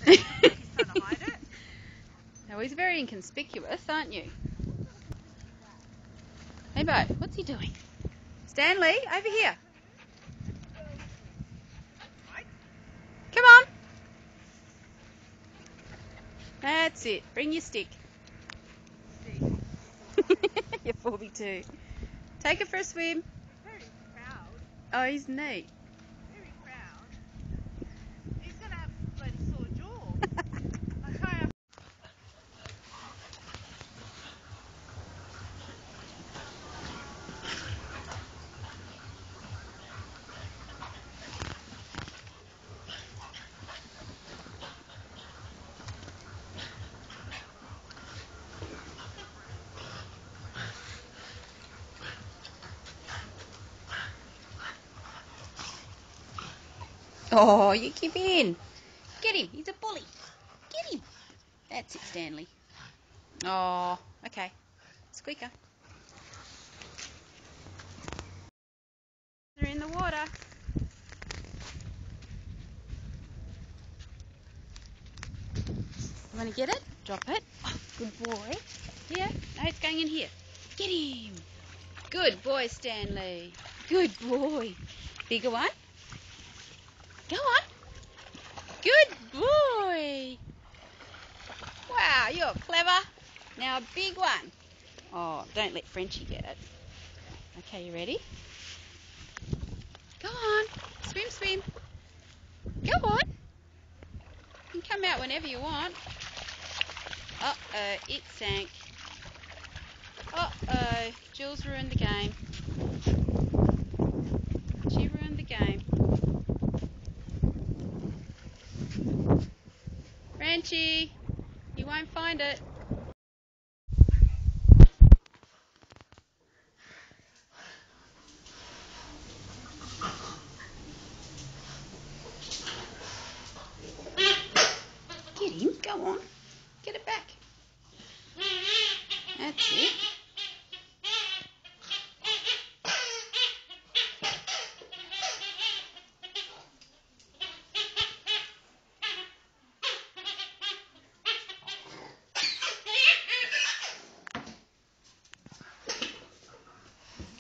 He's trying to hide it. Now he's very inconspicuous, aren't you? Hey, Bo, what's he doing? Stanley, over here. Come on. That's it. Bring your stick. You're 42. Take it for a swim. Very proud. Oh, he's neat. Very proud. He's going to have a bloody sore jaw. Okay. Oh, you keep in. Get him. He's a bully. Get him. That's it, Stanley. Oh, okay. Squeaker. They're in the water. You want to get it? Drop it. Oh, good boy. Here. No, it's going in here. Get him. Good boy, Stanley. Good boy. Bigger one. Go on. Good boy. Wow, you're clever. Now a big one. Oh, don't let Frenchie get it. Okay, you ready? Go on. Swim, swim. Go on. You can come out whenever you want. Uh-oh, it sank. Uh-oh, Jules ruined the game. She ruined the game. Frenchie, you won't find it. Get him, go on. Get it back. That's it.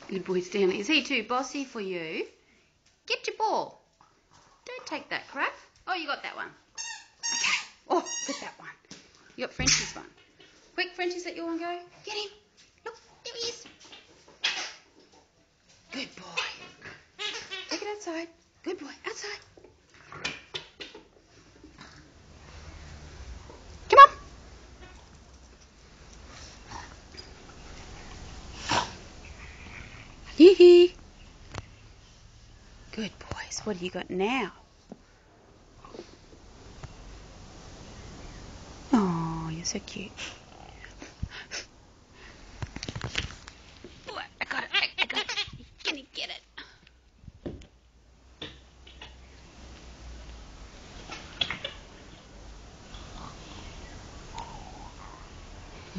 Good boy, Stanley. Is he too bossy for you? Get your ball. Don't take that crap. Oh, you got that one. Okay. Oh, get that one. You got Frenchie's one. Quick, Frenchie's let your one go. Get him. Look, there he is. Good boy. Take it outside. Good boy. Outside. Come on. Hee. Good boys. What have you got now? Oh, you're so cute. Oh, I got it. I got it. Can you get it?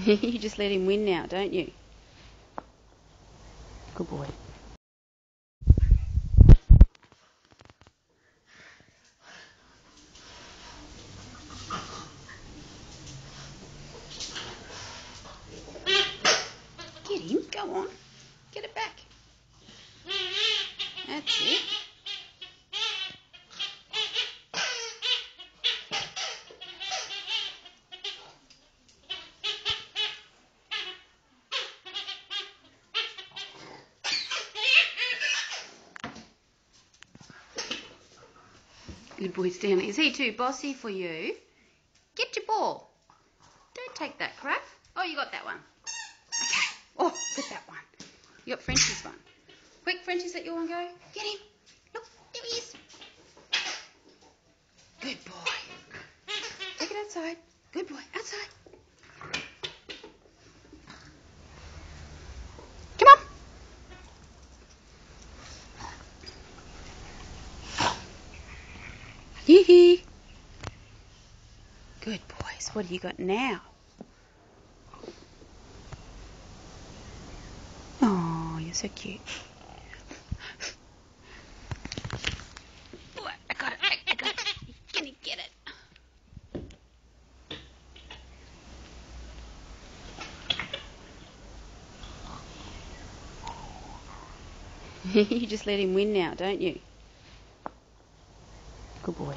You just let him win now, don't you? Good boy. Get him. Go on. Get it back. That's it. Good boy, Stanley. Is he too bossy for you? Get your ball. Don't take that crap. Oh, you got that one. Okay. Oh, get that one. You got Frenchie's one. Quick, Frenchie's let your one go. Get him. Look, there he is. Good boy. Take it outside. Good boy. Outside. Come on. Hee. Good boys. What have you got now? Oh, you're so cute. Oh, I got it. I got it. Can you get it? You just let him win now, don't you? Good boy.